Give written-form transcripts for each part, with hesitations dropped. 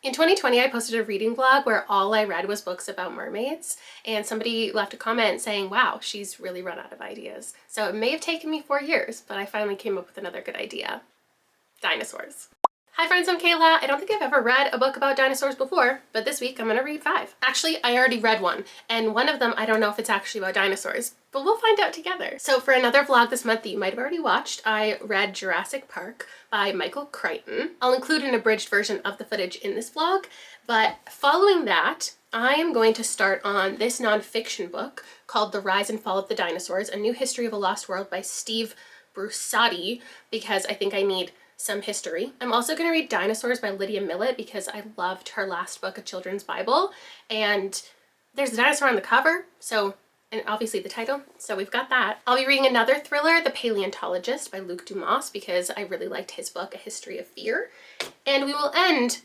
In 2020, I posted a reading vlog where all I read was books about mermaids, and somebody left a comment saying, wow, she's really run out of ideas. So it may have taken me 4 years, but I finally came up with another good idea. Dinosaurs. Hi friends, I'm Kayla. I don't think I've ever read a book about dinosaurs before, but this week I'm gonna read 5. Actually, I already read one, and one of them I don't know if it's actually about dinosaurs, but we'll find out together. So for another vlog this month that you might have already watched, I read Jurassic Park by Michael Crichton. I'll include an abridged version of the footage in this vlog, but following that, I am going to start on this nonfiction book called The Rise and Fall of the Dinosaurs, A New History of a Lost World by Steve Brusatte, because I think I need some history. I'm also going to read Dinosaurs by Lydia Millett because I loved her last book, A Children's Bible, and there's a dinosaur on the cover, so, and obviously the title, so we've got that. I'll be reading another thriller, The Paleontologist by Luc Dumas, because I really liked his book, A History of Fear. And we will end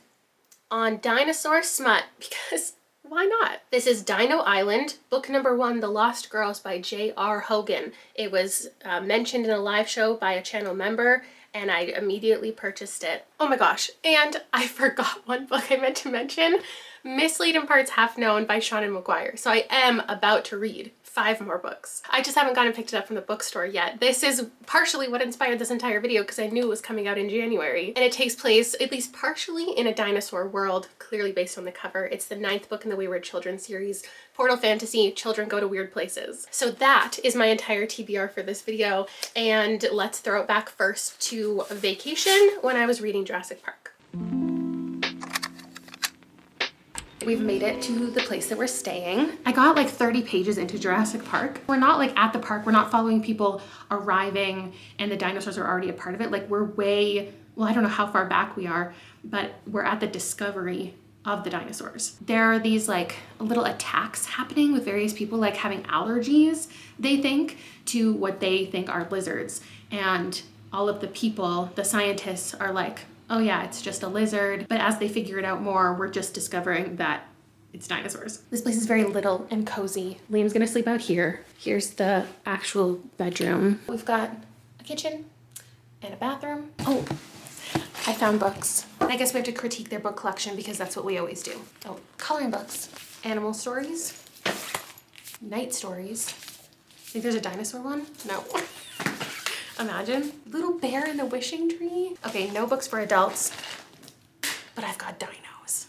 on dinosaur smut, because why not? This is Dino Island, book number 1, The Lost Girls by J.R. Hogan. It was mentioned in a live show by a channel member, and I immediately purchased it. Oh my gosh, and I forgot one book I meant to mention, Mislead in Parts Half Known by Seanan McGuire. So I am about to read 5 more books. I just haven't gone and picked it up from the bookstore yet. This is partially what inspired this entire video because I knew it was coming out in January, and it takes place at least partially in a dinosaur world, clearly based on the cover. It's the 9th book in the Wayward Children series, Portal Fantasy, Children Go to Weird Places. So that is my entire TBR for this video, and let's throw it back first to vacation when I was reading Jurassic Park. We've made it to the place that we're staying. I got like 30 pages into Jurassic Park. We're not like at the park. We're not following people arriving and the dinosaurs are already a part of it. Like we're way, well, I don't know how far back we are, but we're at the discovery of the dinosaurs. There are these like little attacks happening with various people like having allergies, they think, to what they think are lizards. And all of the people, the scientists, are like, oh yeah, it's just a lizard. But as they figure it out more, we're just discovering that it's dinosaurs. This place is very little and cozy. Liam's gonna sleep out here. Here's the actual bedroom. We've got a kitchen and a bathroom. Oh, I found books. I guess we have to critique their book collection because that's what we always do. Oh, coloring books. Animal stories. Night stories. Think there's a dinosaur one? No. Imagine. Little Bear in the Wishing Tree. Okay, no books for adults, but I've got dinos.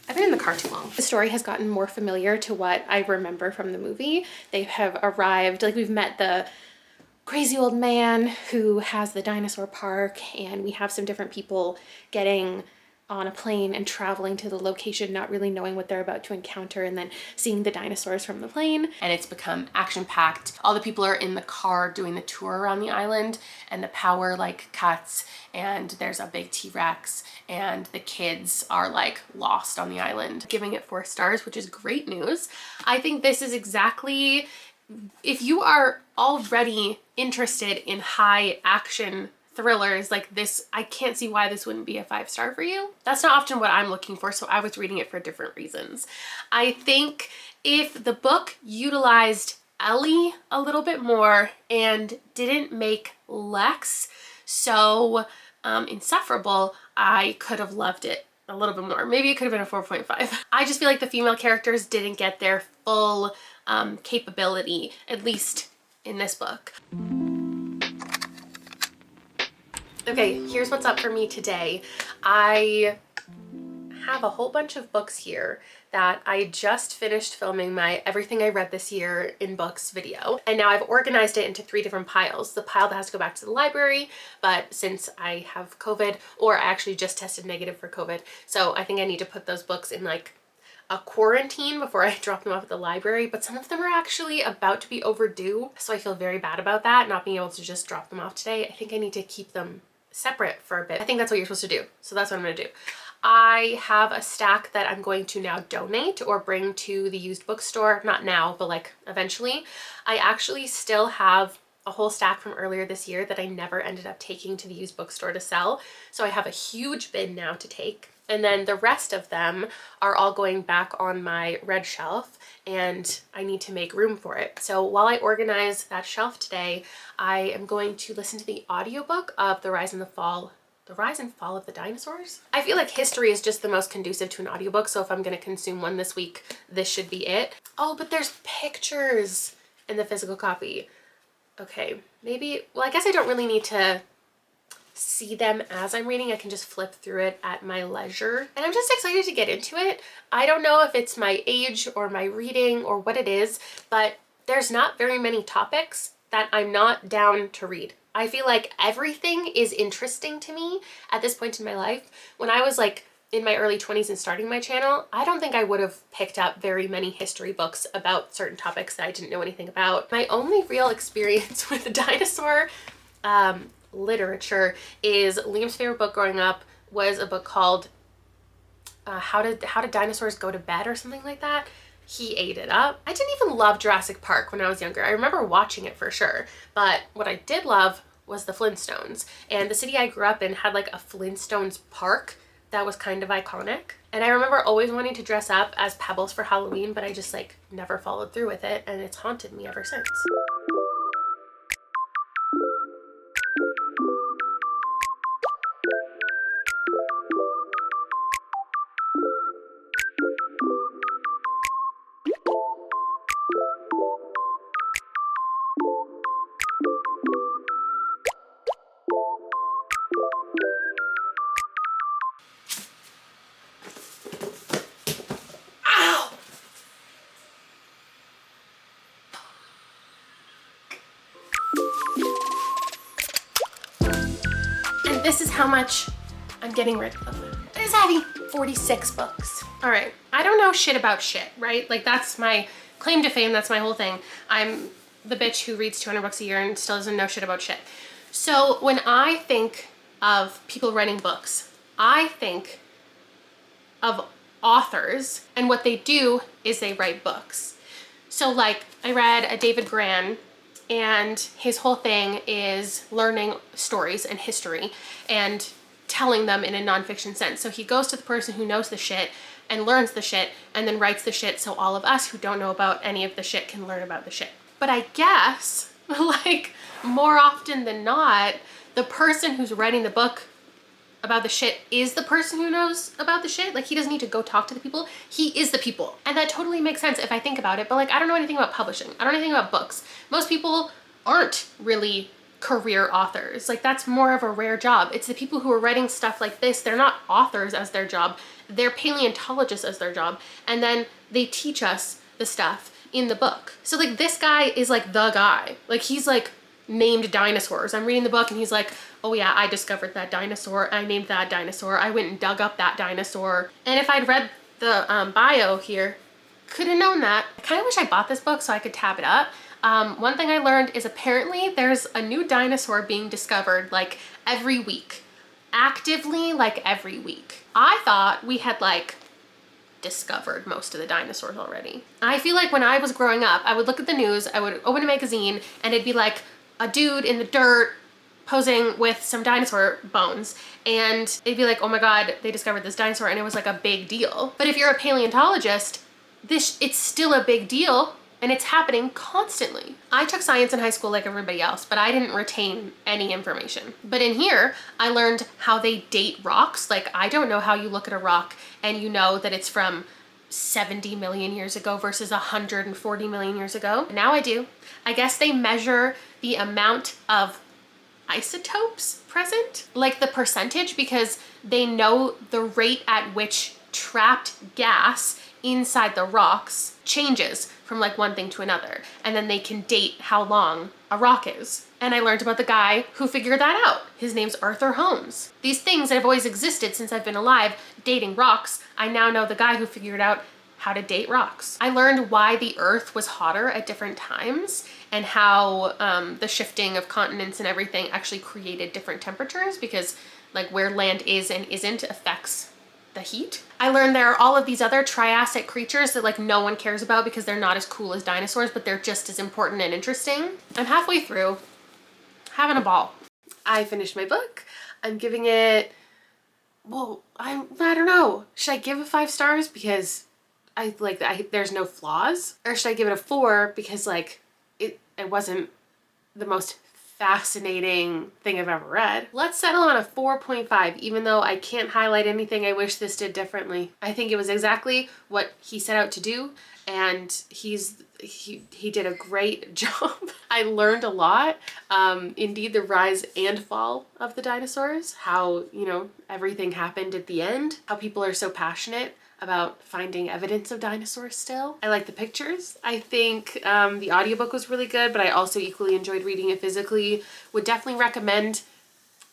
I've been in the car too long. The story has gotten more familiar to what I remember from the movie. They have arrived, like we've met the crazy old man who has the dinosaur park, and we have some different people getting on a plane and traveling to the location, not really knowing what they're about to encounter, and then seeing the dinosaurs from the plane. And it's become action-packed. All the people are in the car doing the tour around the island, and the power like cuts, and there's a big T-Rex, and the kids are like lost on the island. Giving it 4 stars, which is great news. I think this is exactly, if you are already interested in high action thrillers like this, I can't see why this wouldn't be a 5-star for you. That's not often what I'm looking for, so I was reading it for different reasons. I think if the book utilized Ellie a little bit more and didn't make Lex so insufferable, I could have loved it a little bit more. Maybe it could have been a 4.5. I just feel like the female characters didn't get their full capability, at least in this book. Okay, here's what's up for me today. I have a whole bunch of books here that I just finished filming my everything I read this year in books video, and now I've organized it into 3 different piles. The pile that has to go back to the library, but since I have COVID, or I actually just tested negative for COVID, so I think I need to put those books in like a quarantine before I drop them off at the library, but some of them are actually about to be overdue, so I feel very bad about that, not being able to just drop them off today. I think I need to keep them separate for a bit. I think that's what you're supposed to do, so that's what I'm gonna do. I have a stack that I'm going to now donate or bring to the used bookstore, not now, but like eventually. I actually still have a whole stack from earlier this year that I never ended up taking to the used bookstore to sell, so I have a huge bin now to take. And then the rest of them are all going back on my red shelf, and I need to make room for it. So while I organize that shelf today, I am going to listen to the audiobook of The Rise and the Fall The Rise and Fall of the Dinosaurs. I feel like history is just the most conducive to an audiobook, so if I'm gonna consume one this week, this should be it. Oh, but there's pictures in the physical copy. Okay, maybe, well, I guess I don't really need to see them as I'm reading. I can just flip through it at my leisure. And I'm just excited to get into it. I don't know if it's my age or my reading or what it is, but there's not very many topics that I'm not down to read. I feel like everything is interesting to me at this point in my life. When I was like in my early 20s and starting my channel, I don't think I would have picked up very many history books about certain topics that I didn't know anything about. My only real experience with dinosaur literature is Liam's favorite book growing up was a book called How Did Dinosaurs Go to Bed or something like that. He ate it up. I didn't even love Jurassic Park when I was younger. I remember watching it for sure, but what I did love was the Flintstones. And the city I grew up in had like a Flintstones park that was kind of iconic. And I remember always wanting to dress up as Pebbles for Halloween, but I just like never followed through with it, and it's haunted me ever since. This is how much I'm getting rid of. It is heavy. 46 books. All right, I don't know shit about shit, right? Like that's my claim to fame, that's my whole thing. I'm the bitch who reads 200 books a year and still doesn't know shit about shit. So when I think of people writing books, I think of authors, and what they do is they write books. So like I read a David Gran, and his whole thing is learning stories and history and telling them in a nonfiction sense. So he goes to the person who knows the shit and learns the shit and then writes the shit so all of us who don't know about any of the shit can learn about the shit. But I guess, like, more often than not, the person who's writing the book about the shit is the person who knows about the shit. Like, he doesn't need to go talk to the people. He is the people. And that totally makes sense if I think about it. But like, I don't know anything about publishing. I don't know anything about books. Most people aren't really career authors. Like, that's more of a rare job. It's the people who are writing stuff like this. They're not authors as their job. They're paleontologists as their job. And then they teach us the stuff in the book. So like, this guy is like the guy. Like, he's like named dinosaurs. I'm reading the book and he's like, oh yeah, I discovered that dinosaur. I named that dinosaur. I went and dug up that dinosaur. And if I'd read the bio here, could have known that. I kind of wish I bought this book so I could tab it up. One thing I learned is apparently there's a new dinosaur being discovered like every week. Actively, like every week. I thought we had like discovered most of the dinosaurs already. I feel like when I was growing up, I would look at the news, I would open a magazine, and it'd be like a dude in the dirt posing with some dinosaur bones, and they'd be like, oh my god, they discovered this dinosaur, and it was like a big deal. But if you're a paleontologist, it's still a big deal, and it's happening constantly. I took science in high school like everybody else, but I didn't retain any information. But in here, I learned how they date rocks. Like, I don't know how you look at a rock and you know that it's from 70 million years ago versus 140 million years ago. Now I do. I guess they measure the amount of isotopes present, like the percentage, because they know the rate at which trapped gas inside the rocks changes from like one thing to another, and then they can date how long a rock is. And I learned about the guy who figured that out. His name's Arthur Holmes. These things that have always existed since I've been alive, dating rocks, I now know the guy who figured out how to date rocks. I learned why the earth was hotter at different times and how the shifting of continents and everything actually created different temperatures, because like where land is and isn't affects the heat. I learned there are all of these other Triassic creatures that like no one cares about because they're not as cool as dinosaurs, but they're just as important and interesting. I'm halfway through, having a ball. I finished my book. I'm giving it, well, I don't know. Should I give it 5 stars because there's no flaws? Or should I give it a 4 because like it wasn't the most fascinating thing I've ever read. Let's settle on a 4.5, even though I can't highlight anything I wish this did differently. I think it was exactly what he set out to do, and he did a great job. I learned a lot. Indeed, the rise and fall of the dinosaurs, how, you know, everything happened at the end, how people are so passionate about finding evidence of dinosaurs still. I like the pictures. I think the audiobook was really good, but I also equally enjoyed reading it physically. Would definitely recommend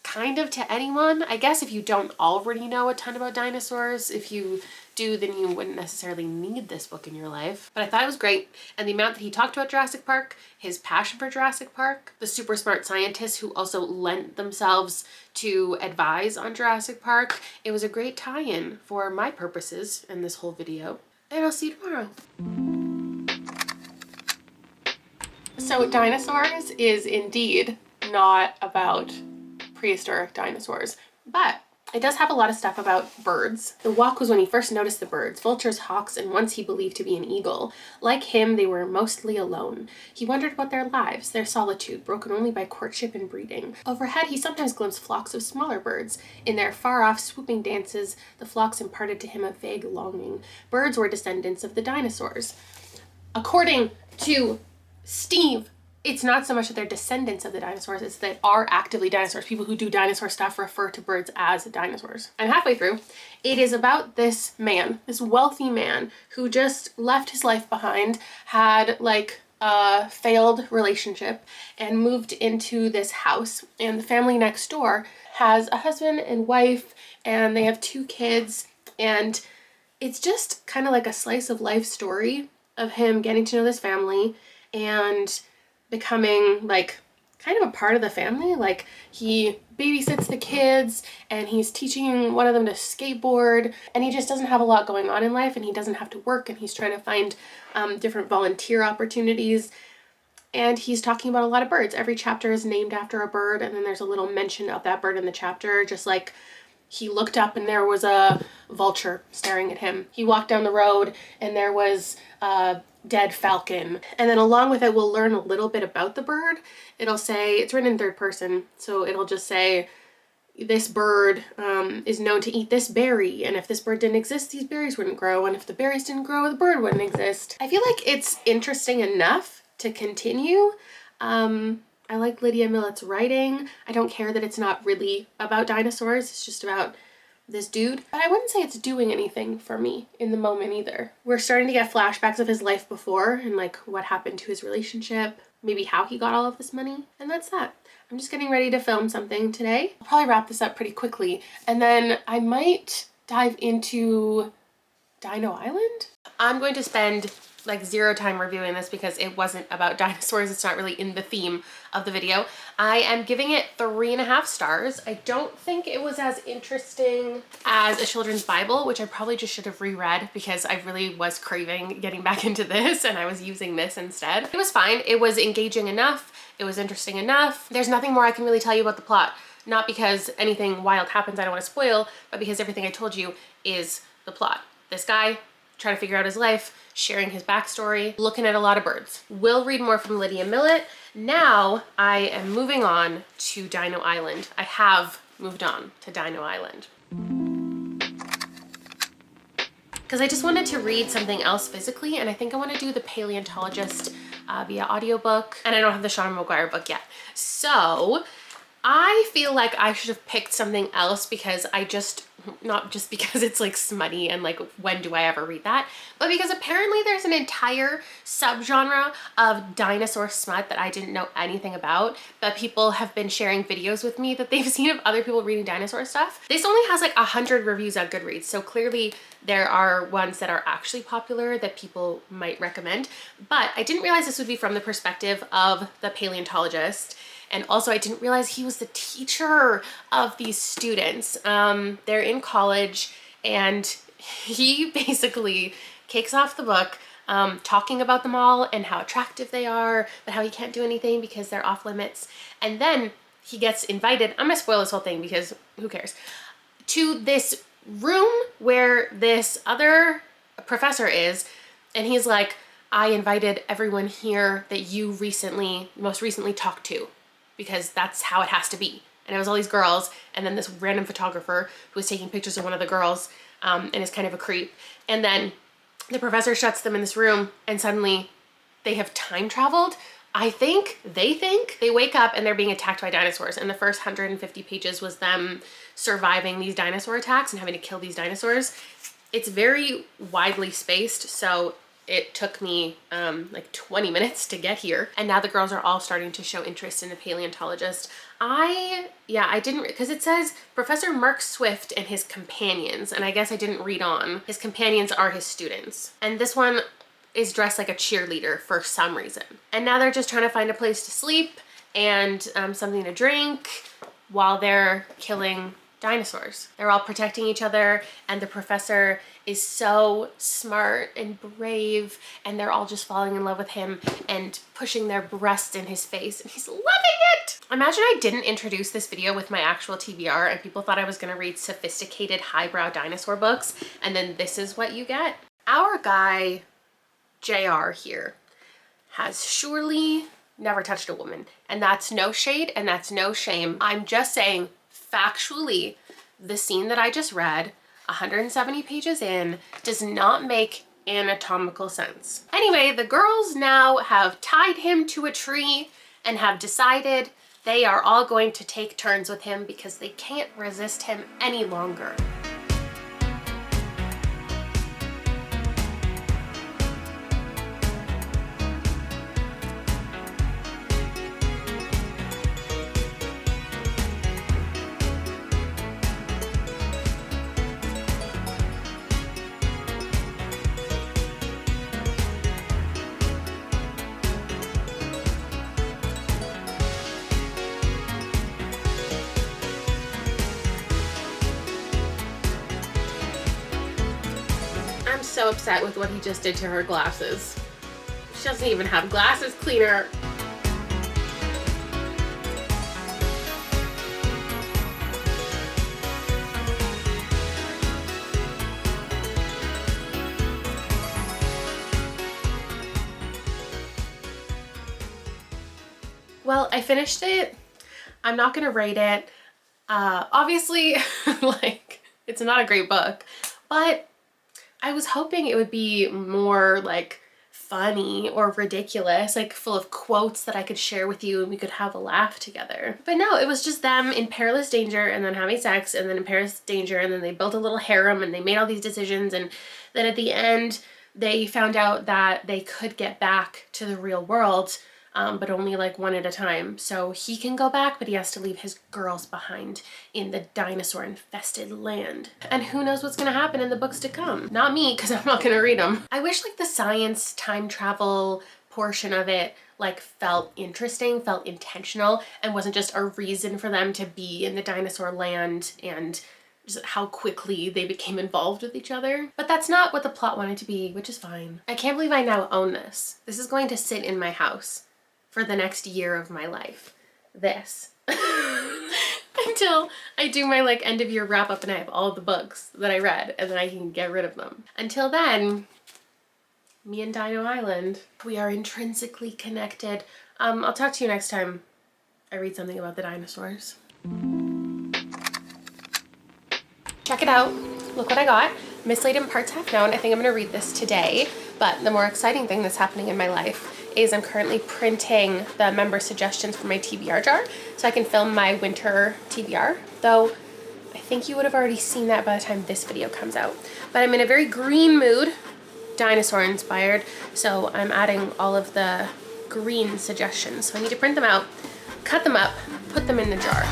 kind of to anyone. I guess if you don't already know a ton about dinosaurs, if you do, then you wouldn't necessarily need this book in your life. But I thought it was great. And the amount that he talked about Jurassic Park, his passion for Jurassic Park, the super smart scientists who also lent themselves to advise on Jurassic Park, it was a great tie-in for my purposes in this whole video. And I'll see you tomorrow. So Dinosaurs is indeed not about prehistoric dinosaurs, but it does have a lot of stuff about birds. The walk was when he first noticed the birds, vultures, hawks, and once he believed to be an eagle. Like him, they were mostly alone. He wondered about their lives, their solitude, broken only by courtship and breeding. Overhead, he sometimes glimpsed flocks of smaller birds. In their far-off swooping dances, the flocks imparted to him a vague longing. Birds were descendants of the dinosaurs. According to Steve, it's not so much that they're descendants of the dinosaurs, it's that are actively dinosaurs. People who do dinosaur stuff refer to birds as dinosaurs. I'm halfway through. It is about this man, this wealthy man who just left his life behind, had like a failed relationship, and moved into this house. And the family next door has a husband and wife, and they have 2 kids. And it's just kind of like a slice of life story of him getting to know this family and becoming like kind of a part of the family. Like he babysits the kids and he's teaching one of them to skateboard, and he just doesn't have a lot going on in life, and he doesn't have to work, and he's trying to find different volunteer opportunities. And he's talking about a lot of birds. Every chapter is named after a bird, and then there's a little mention of that bird in the chapter, just like he looked up and there was a vulture staring at him. He walked down the road and there was a dead falcon. And then along with it, we'll learn a little bit about the bird. It'll say, it's written in 3rd person, so it'll just say, this bird is known to eat this berry, and if this bird didn't exist, these berries wouldn't grow, and if the berries didn't grow, the bird wouldn't exist. I feel like it's interesting enough to continue. I like Lydia Millet's writing. I don't care that it's not really about dinosaurs. It's just about this dude. But I wouldn't say it's doing anything for me in the moment either. We're starting to get flashbacks of his life before and like what happened to his relationship, maybe how he got all of this money, and that's that. I'm just getting ready to film something today. I'll probably wrap this up pretty quickly, and then I might dive into Dino Island. I'm going to spend like 0 time reviewing this because it wasn't about dinosaurs. It's not really in the theme of the video. I am giving it 3.5 stars. I don't think it was as interesting as a children's Bible, which I probably just should have reread because I really was craving getting back into this, and I was using this instead. It was fine. It was engaging enough. It was interesting enough. There's nothing more I can really tell you about the plot. Not because anything wild happens I don't want to spoil, but because everything I told you is the plot. This guy trying to figure out his life, sharing his backstory, looking at a lot of birds. We'll read more from Lydia Millet. Now I am moving on to Dino Island. I have moved on to Dino Island because I just wanted to read something else physically, and I think I want to do The Paleontologist via audiobook, and I don't have the Sean McGuire book yet. So I feel like I should have picked something else because not just because it's like smutty and like when do I ever read that, but because apparently there's an entire subgenre of dinosaur smut that I didn't know anything about, but people have been sharing videos with me that they've seen of other people reading dinosaur stuff. This only has like 100 reviews on Goodreads, so clearly there are ones that are actually popular that people might recommend, but I didn't realize this would be from the perspective of the paleontologist. And also I didn't realize he was the teacher of these students. They're in college, and he basically kicks off the book talking about them all and how attractive they are, but how he can't do anything because they're off limits. And then he gets invited, I'm gonna spoil this whole thing because who cares, to this room where this other professor is, and he's like, I invited everyone here that you most recently talked to. because that's how it has to be. And it was all these girls, and then this random photographer who was taking pictures of one of the girls, and is kind of a creep. And then the professor shuts them in this room, and suddenly they have time traveled. They think they wake up and they're being attacked by dinosaurs. And the first 150 pages was them surviving these dinosaur attacks and having to kill these dinosaurs. It's very widely spaced, so it took me like 20 minutes to get here. And now the girls are all starting to show interest in the paleontologist. I didn't, because it says Professor Mark Swift and his companions, and I guess I didn't read on. His companions are his students. And this one is dressed like a cheerleader for some reason. And now they're just trying to find a place to sleep and something to drink while they're killing dinosaurs. They're all protecting each other, and the professor is so smart and brave, and they're all just falling in love with him and pushing their breasts in his face, and he's loving it. Imagine I didn't introduce this video with my actual TBR and people thought I was gonna read sophisticated highbrow dinosaur books, and then this is what you get. Our guy JR here has surely never touched a woman, and that's no shade and that's no shame. I'm just saying factually, the scene that I just read 170 pages in does not make anatomical sense. Anyway, the girls now have tied him to a tree and have decided they are all going to take turns with him because they can't resist him any longer. I'm so upset with what he just did to her glasses. She doesn't even have glasses cleaner. Well, I finished it. I'm not gonna rate it. Obviously, like, it's not a great book, but I was hoping it would be more like funny or ridiculous, like full of quotes that I could share with you and we could have a laugh together. But no, it was just them in perilous danger and then having sex and then in perilous danger and then they built a little harem and they made all these decisions, and then at the end they found out that they could get back to the real world, but only like one at a time. So he can go back, but he has to leave his girls behind in the dinosaur infested land. And who knows what's gonna happen in the books to come. Not me, because I'm not gonna read them. I wish like the science time travel portion of it like felt interesting, felt intentional, and wasn't just a reason for them to be in the dinosaur land and just how quickly they became involved with each other. But that's not what the plot wanted to be, which is fine. I can't believe I now own this. This is going to sit in my house for the next year of my life. This. Until I do my like end of year wrap up and I have all the books that I read and then I can get rid of them. Until then, me and Dino Island, we are intrinsically connected. I'll talk to you next time I read something about the dinosaurs. Check it out. Look what I got. Misladen Parts Half Known. I think I'm gonna read this today, but the more exciting thing that's happening in my life is I'm currently printing the member suggestions for my TBR jar so I can film my winter TBR, though I think you would have already seen that by the time this video comes out. But I'm in a very green mood, dinosaur inspired, so I'm adding all of the green suggestions. So I need to print them out, cut them up, put them in the jar.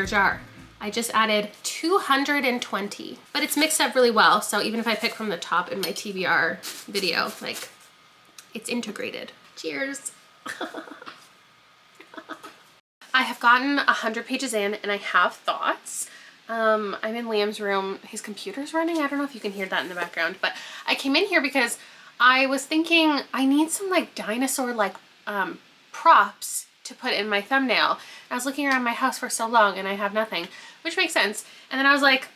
Jar. I just added 220, but it's mixed up really well. So even if I pick from the top in my TBR video, like it's integrated. Cheers. I have gotten 100 pages in and I have thoughts. I'm in Liam's room. His computer's running. I don't know if you can hear that in the background, but I came in here because I was thinking I need some like dinosaur like props to put in my thumbnail. I was looking around my house for so long and I have nothing, which makes sense. And then I was like,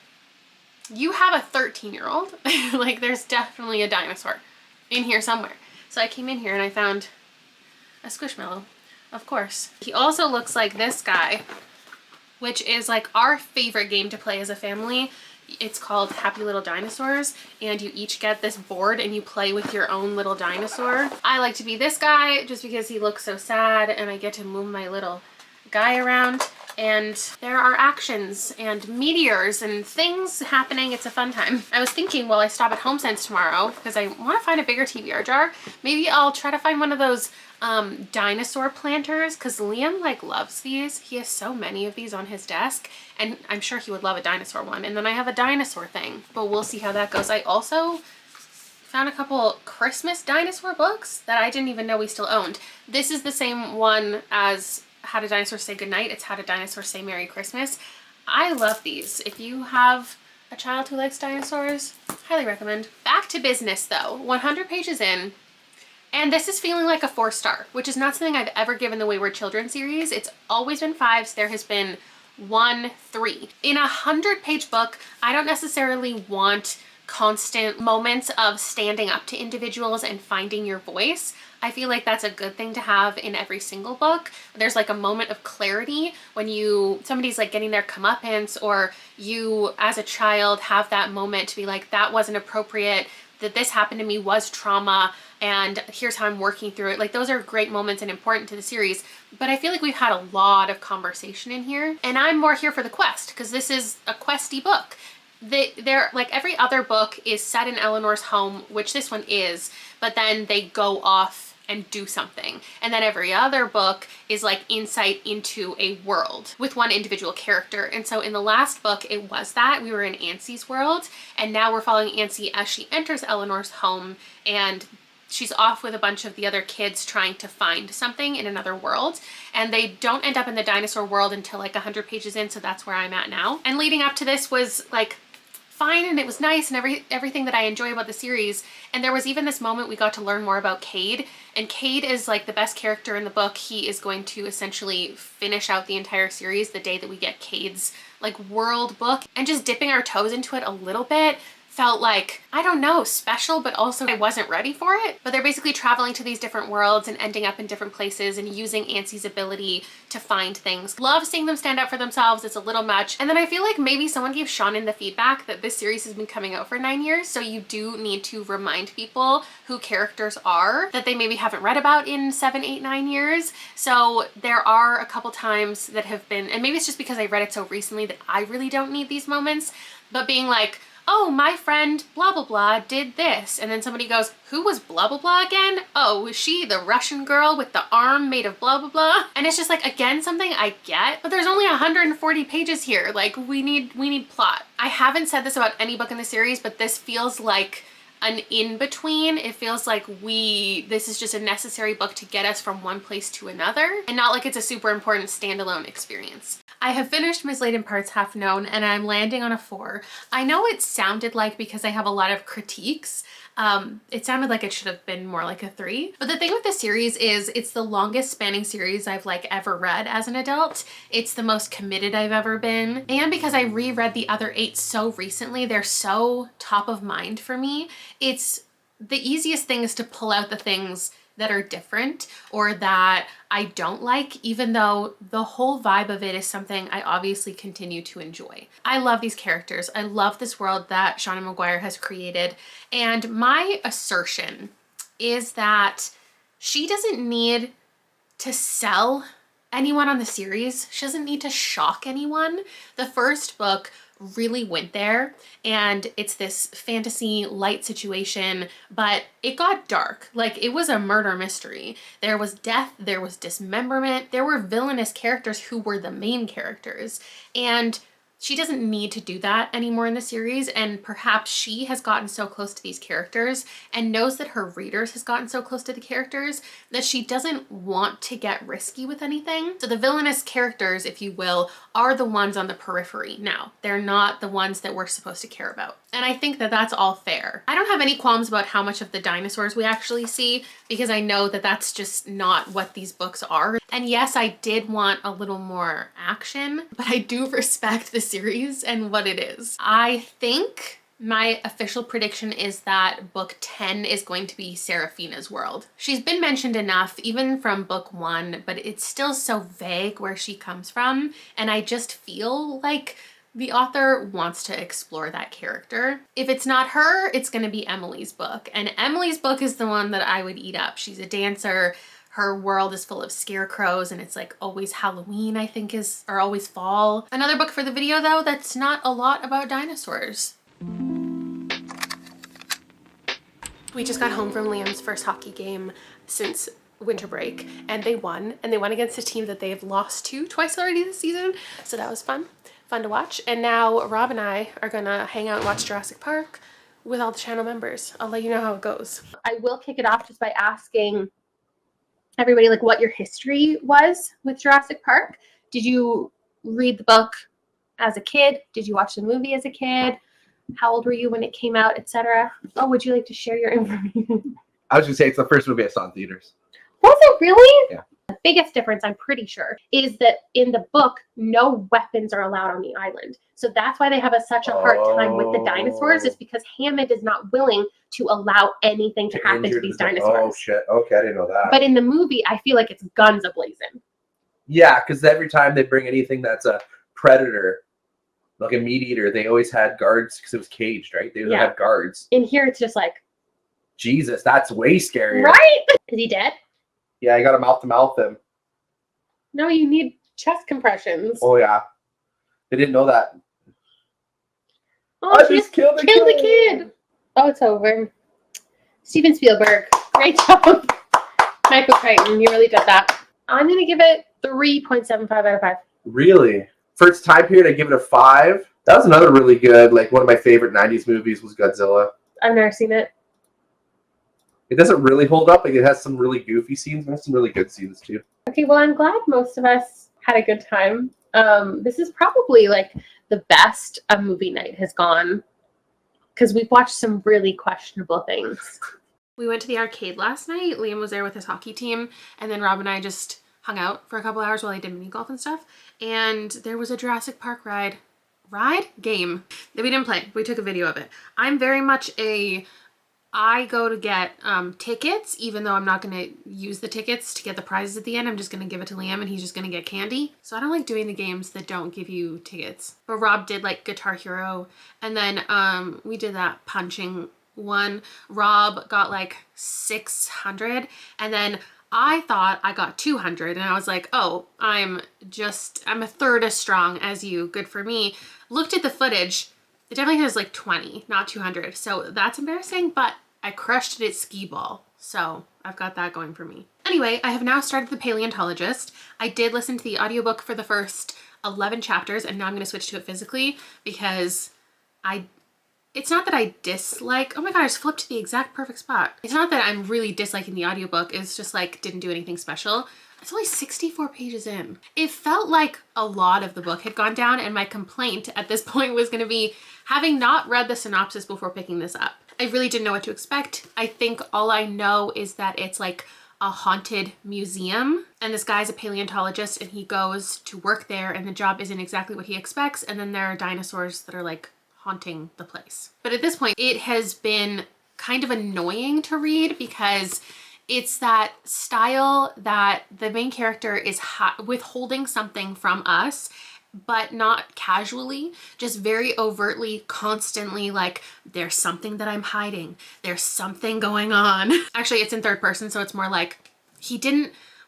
you have a 13-year-old. Like there's definitely a dinosaur in here somewhere. So I came in here and I found a Squishmallow, of course. He also looks like this guy, which is like our favorite game to play as a family. It's called Happy Little Dinosaurs, and you each get this board and you play with your own little dinosaur. I like to be this guy just because he looks so sad and I get to move my little guy around, and there are actions and meteors and things happening. It's a fun time. I was thinking while I stop at HomeSense tomorrow, because I want to find a bigger TBR jar, maybe I'll try to find one of those dinosaur planters, because Liam like loves these. He has so many of these on his desk, and I'm sure he would love a dinosaur one. And then I have a dinosaur thing, but we'll see how that goes. I also found a couple Christmas dinosaur books that I didn't even know we still owned. This is the same one as How Did Dinosaurs Say Goodnight. It's How Did Dinosaurs Say Merry Christmas. I love these. If you have a child who likes dinosaurs, highly recommend. Back to business though, 100 pages in. And this is feeling like a 4-star, which is not something I've ever given the Wayward Children series. It's always been 5s. There has been 1, 3. In a 100-page book, I don't necessarily want constant moments of standing up to individuals and finding your voice. I feel like that's a good thing to have in every single book. There's like a moment of clarity when somebody's like getting their comeuppance, or you as a child have that moment to be like, that wasn't appropriate, that this happened to me was trauma, and here's how I'm working through it. Like those are great moments and important to the series, but I feel like we've had a lot of conversation in here, and I'm more here for the quest because this is a questy book. They're like, every other book is set in Eleanor's home, which this one is, but then they go off and do something. And then every other book is like insight into a world with one individual character. And so in the last book, it was that we were in Ansie's world, and now we're following Ansie as she enters Eleanor's home, and she's off with a bunch of the other kids trying to find something in another world, and they don't end up in the dinosaur world until like 100 pages in, so that's where I'm at now. And leading up to this was like fine, and it was nice, and everything that I enjoy about the series. And there was even this moment we got to learn more about Cade, and Cade is like the best character in the book. He is going to essentially finish out the entire series the day that we get Cade's like world book, and just dipping our toes into it a little bit felt like, I don't know, special, but also I wasn't ready for it. But they're basically traveling to these different worlds and ending up in different places and using Ansie's ability to find things. Love seeing them stand up for themselves. It's a little much. And then I feel like maybe someone gave Shannon the feedback that this series has been coming out for 9 years, so you do need to remind people who characters are that they maybe haven't read about in 7, 8, 9 years. So there are a couple times that have been, and maybe it's just because I read it so recently that I really don't need these moments, but being like, oh, my friend blah blah blah did this, and then somebody goes, who was blah blah blah again? Oh, was she the Russian girl with the arm made of blah blah blah? And it's just like, again, something I get, but there's only 140 pages here. Like we need plot. I haven't said this about any book in the series, but this feels like an in-between. It feels like this is just a necessary book to get us from one place to another, and not like it's a super important standalone experience. I have finished Misladen Parts Half Known, and I'm landing on a 4. I know it sounded like, because I have a lot of critiques, it sounded like it should have been more like a 3. But the thing with this series is it's the longest spanning series I've like ever read as an adult. It's the most committed I've ever been. And because I reread the other 8 so recently, they're so top of mind for me. It's the easiest thing is to pull out the things that are different or that I don't like, even though the whole vibe of it is something I obviously continue to enjoy. I love these characters. I love this world that Seanan McGuire has created. And my assertion is that she doesn't need to sell anyone on the series. She doesn't need to shock anyone. The first book really went there, and it's this fantasy light situation, but it got dark. Like it was a murder mystery. There was death, there was dismemberment, there were villainous characters who were the main characters. And She doesn't need to do that anymore in the series, and perhaps she has gotten so close to these characters and knows that her readers has gotten so close to the characters that she doesn't want to get risky with anything. So the villainous characters, if you will, are the ones on the periphery now. They're not the ones that we're supposed to care about. And I think that that's all fair. I don't have any qualms about how much of the dinosaurs we actually see, because I know that that's just not what these books are. And yes, I did want a little more action, but I do respect the series and what it is. I think my official prediction is that book 10 is going to be Seraphina's world. She's been mentioned enough, even from book 1, but it's still so vague where she comes from. And I just feel like the author wants to explore that character. If it's not her, it's going to be Emily's book. And Emily's book is the one that I would eat up. She's a dancer. Her world is full of scarecrows, and it's like always Halloween, I think, or always fall. Another book for the video though, that's not a lot about dinosaurs. We just got home from Liam's first hockey game since winter break, and they won against a team that they've lost to twice already this season. So that was fun to watch. And now Rob and I are gonna hang out and watch Jurassic Park with all the channel members. I'll let you know how it goes. I will kick it off just by asking everybody like what your history was with Jurassic Park. Did you read the book as a kid? Did you watch the movie as a kid? How old were you when it came out, etc.? Oh, would you like to share your information? I was gonna say it's the first movie I saw in theaters. Was it really? Yeah. The biggest difference, I'm pretty sure, is that in the book, no weapons are allowed on the island. So that's why they have such a hard time with the dinosaurs, is because Hammond is not willing to allow anything to happen to these dinosaurs. Oh shit! Okay, I didn't know that. But in the movie, I feel like it's guns a-blazing. Yeah, because every time they bring anything that's a predator, like a meat eater, they always had guards because it was caged, right? They always had guards. In here, it's just like, Jesus, that's way scarier. Right? Is he dead? Yeah, I got to mouth to mouth him. No, you need chest compressions. Oh yeah, they didn't know that. Oh, I just killed the kid. Oh, it's over. Steven Spielberg, great job. Michael Crichton, you really did that. I'm gonna give it 3.75 out of 5. Really? For its time period, I give it a 5. That was another really good, like one of my favorite 90s movies was Godzilla. I've never seen it. It doesn't really hold up. Like it has some really goofy scenes, but it has some really good scenes too. Okay, well, I'm glad most of us had a good time. This is probably like the best a movie night has gone, because we've watched some really questionable things. We went to the arcade last night. Liam was there with his hockey team, and then Rob and I just hung out for a couple hours while I did mini golf and stuff. And there was a Jurassic Park game that we didn't play. We took a video of it. I'm very much I go to get tickets, even though I'm not going to use the tickets to get the prizes at the end. I'm just going to give it to Liam and he's just going to get candy. So I don't like doing the games that don't give you tickets. But Rob did like Guitar Hero, and then we did that punching one. Rob got like 600, and then I thought I got 200, and I was like, oh, I'm a third as strong as you. Good for me. Looked at the footage. It definitely has like 20, not 200. So that's embarrassing, but I crushed it at skee ball. So I've got that going for me. Anyway, I have now started The Paleontologist. I did listen to the audiobook for the first 11 chapters, and now I'm going to switch to it physically because it's not that I dislike, oh my god, I just flipped to the exact perfect spot. It's not that I'm really disliking the audiobook, it's just like didn't do anything special. It's only 64 pages in. It felt like a lot of the book had gone down, and my complaint at this point was going to be having not read the synopsis before picking this up. I really didn't know what to expect. I think all I know is that it's like a haunted museum, and this guy's a paleontologist and he goes to work there, and the job isn't exactly what he expects, and then there are dinosaurs that are like haunting the place. But at this point, it has been kind of annoying to read because it's that style that the main character is withholding something from us, but not casually, just very overtly, constantly like, there's something that I'm hiding. There's something going on. Actually, it's in third person, so it's more like,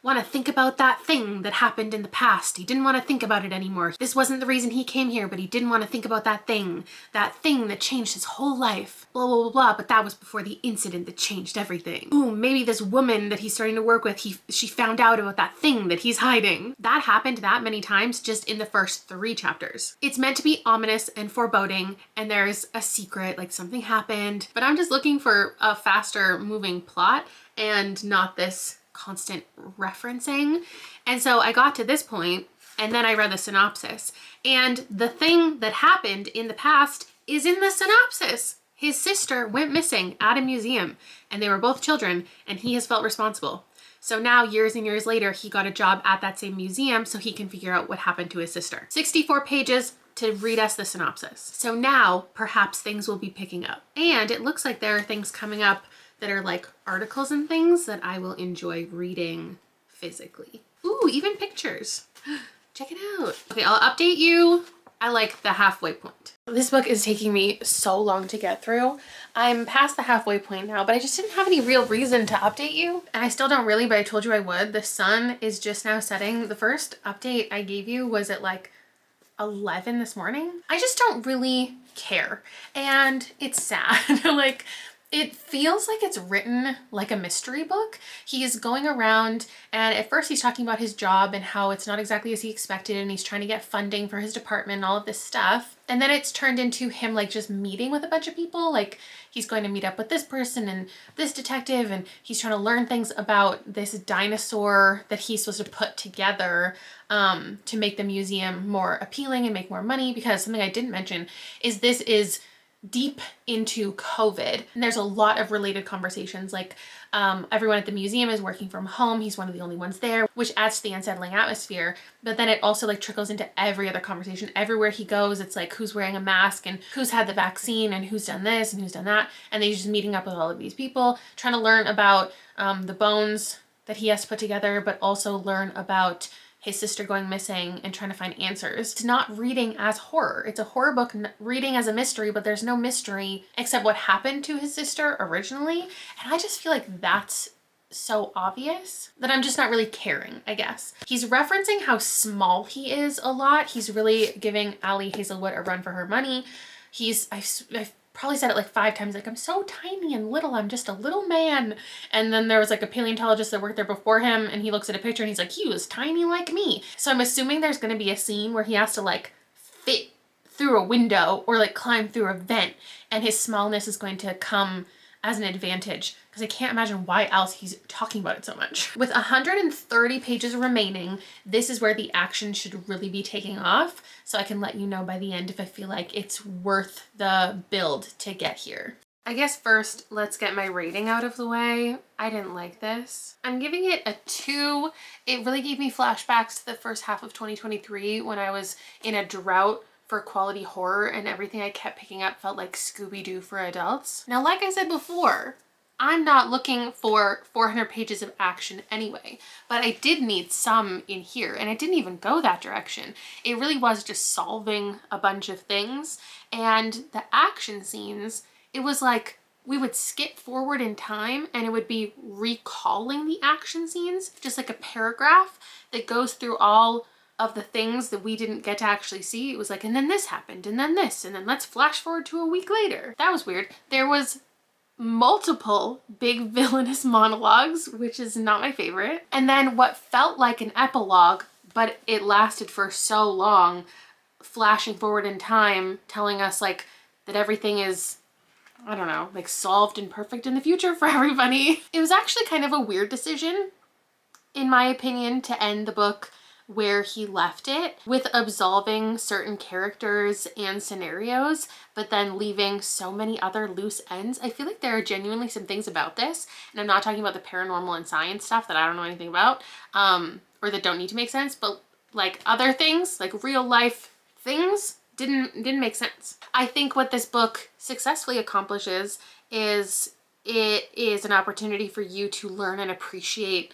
want to think about that thing that happened in the past. He didn't want to think about it anymore. This wasn't the reason he came here, but he didn't want to think about that thing that changed his whole life. Blah, blah, blah, blah. But that was before the incident that changed everything. Ooh, maybe this woman that he's starting to work with, she found out about that thing that he's hiding. That happened that many times just in the first 3 chapters. It's meant to be ominous and foreboding, and there's a secret, like something happened, but I'm just looking for a faster moving plot and not this constant referencing. And so I got to this point and then I read the synopsis, and the thing that happened in the past is in the synopsis. His sister went missing at a museum, and they were both children, and he has felt responsible. So now, years and years later, he got a job at that same museum so he can figure out what happened to his sister. 64 pages to read us the synopsis. So now perhaps things will be picking up. And it looks like there are things coming up that are like articles and things that I will enjoy reading physically. Ooh, even pictures. Check it out. Okay, I'll update you. I like the halfway point. This book is taking me so long to get through. I'm past the halfway point now, but I just didn't have any real reason to update you. And I still don't really, but I told you I would. The sun is just now setting. The first update I gave you was at like 11 this morning. I just don't really care. And it's sad. Like, it feels like it's written like a mystery book. He's going around, and at first he's talking about his job and how it's not exactly as he expected, and he's trying to get funding for his department and all of this stuff. And then it's turned into him like just meeting with a bunch of people. Like, he's going to meet up with this person and this detective, and he's trying to learn things about this dinosaur that he's supposed to put together to make the museum more appealing and make more money. Because something I didn't mention is this is deep into COVID, and there's a lot of related conversations. Like everyone at the museum is working from home. He's one of the only ones there, which adds to the unsettling atmosphere. But then it also like trickles into every other conversation. Everywhere he goes, it's like who's wearing a mask and who's had the vaccine and who's done this and who's done that. And then he's just meeting up with all of these people, trying to learn about the bones that he has to put together, but also learn about his sister going missing and trying to find answers. It's not reading as horror. It's a horror book reading as a mystery, but there's no mystery except what happened to his sister originally. And I just feel like that's so obvious that I'm just not really caring, I guess. He's referencing how small he is a lot. He's really giving Allie Hazelwood a run for her money. I've probably said it like 5 times, like, I'm so tiny and little, I'm just a little man. And then there was like a paleontologist that worked there before him, and he looks at a picture and he's like, he was tiny like me. So I'm assuming there's going to be a scene where he has to like fit through a window or like climb through a vent, and his smallness is going to come as an advantage, because I can't imagine why else he's talking about it so much. With 130 pages remaining, this is where the action should really be taking off, so I can let you know by the end if I feel like it's worth the build to get here. I guess first, let's get my rating out of the way. I didn't like this. I'm giving it a 2. It really gave me flashbacks to the first half of 2023 when I was in a drought for quality horror, and everything I kept picking up felt like Scooby-Doo for adults. Now, like I said before, I'm not looking for 400 pages of action anyway, but I did need some in here, and it didn't even go that direction. It really was just solving a bunch of things, and the action scenes, it was like we would skip forward in time and it would be recalling the action scenes, just like a paragraph that goes through all of the things that we didn't get to actually see. It was like, and then this happened, and then this, and then let's flash forward to a week later. That was weird. There was multiple big villainous monologues, which is not my favorite. And then what felt like an epilogue, but it lasted for so long, flashing forward in time, telling us like that everything is, I don't know, like solved and perfect in the future for everybody. It was actually kind of a weird decision, in my opinion, to end the book where he left it, with absolving certain characters and scenarios, but then leaving so many other loose ends. I feel like there are genuinely some things about this, and I'm not talking about the paranormal and science stuff that I don't know anything about, or that don't need to make sense, but like other things, like real life things, didn't make sense. I think what this book successfully accomplishes is it is an opportunity for you to learn and appreciate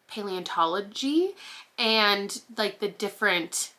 paleontology and like the different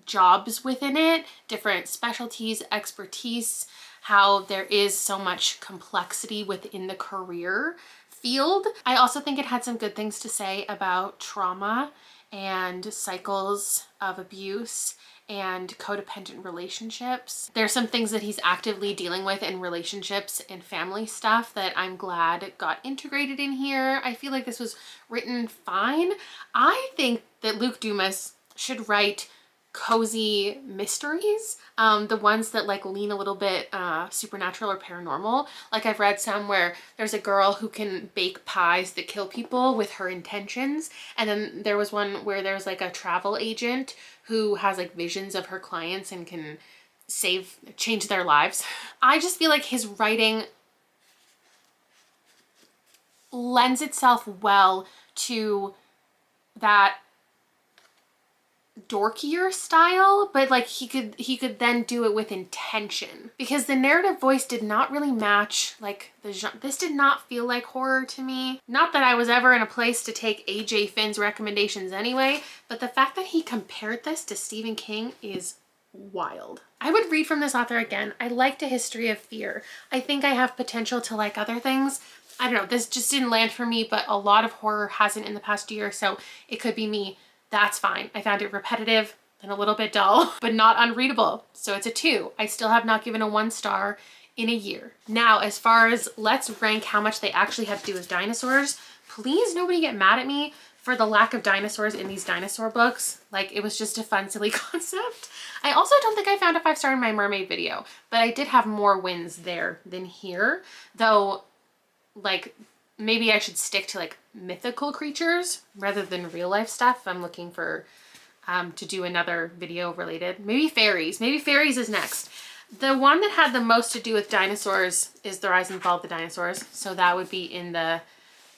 jobs within it, different specialties, expertise, how there is so much complexity within the career field. I also think it had some good things to say about trauma and cycles of abuse and codependent relationships. There's some things that he's actively dealing with in relationships and family stuff that I'm glad got integrated in here. I feel like this was written fine. I think that Luke Dumas should write cozy mysteries, the ones that like lean a little bit supernatural or paranormal. Like I've read some where there's a girl who can bake pies that kill people with her intentions, and then there was one where there's like a travel agent who has like visions of her clients and can change their lives. I just feel like his writing lends itself well to that dorkier style, but like he could then do it with intention, because the narrative voice did not really match like the genre. This did not feel like horror to me. Not that I was ever in a place to take AJ Finn's recommendations anyway, but the fact that he compared this to Stephen King is wild. I would read from this author again. I liked A History of Fear. I think I have potential to like other things. I don't know, this just didn't land for me, but a lot of horror hasn't in the past year, so it could be me. That's fine. I found it repetitive and a little bit dull, but not unreadable. So it's a 2. I still have not given a 1 star in a year. Now, as far as let's rank how much they actually have to do with dinosaurs, please nobody get mad at me for the lack of dinosaurs in these dinosaur books. Like, it was just a fun, silly concept. I also don't think I found a 5 star in my mermaid video, but I did have more wins there than here, though. Like, maybe I should stick to like mythical creatures rather than real life stuff. I'm looking for to do another video related. Maybe fairies. Maybe fairies is next. The one that had the most to do with dinosaurs is The Rise and Fall of the Dinosaurs. So that would be in the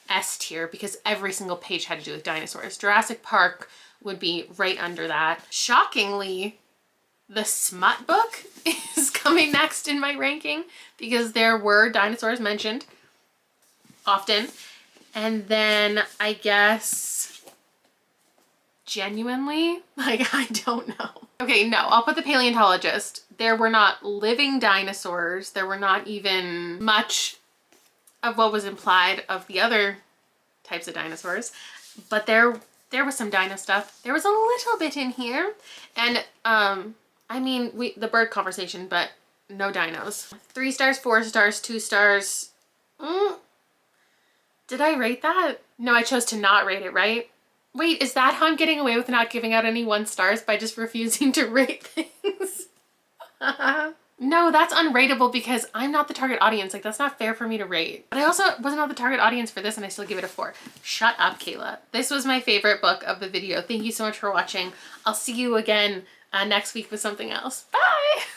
S tier because every single page had to do with dinosaurs. Jurassic Park would be right under that. Shockingly, the Smut book is coming next in my ranking because there were dinosaurs mentioned often. And then I guess genuinely, like, I don't know. Okay, no, I'll put The Paleontologist. There were not living dinosaurs. There were not even much of what was implied of the other types of dinosaurs, but there was some dino stuff. There was a little bit in here. And I mean, the bird conversation, but no dinos. 3 stars, 4 stars, 2 stars. Did I rate that? No, I chose to not rate it, right? Wait, is that how I'm getting away with not giving out any 1 stars by just refusing to rate things? No, that's unrateable because I'm not the target audience. Like, that's not fair for me to rate. But I also wasn't not the target audience for this and I still give it a 4. Shut up, Kayla. This was my favorite book of the video. Thank you so much for watching. I'll see you again next week with something else. Bye!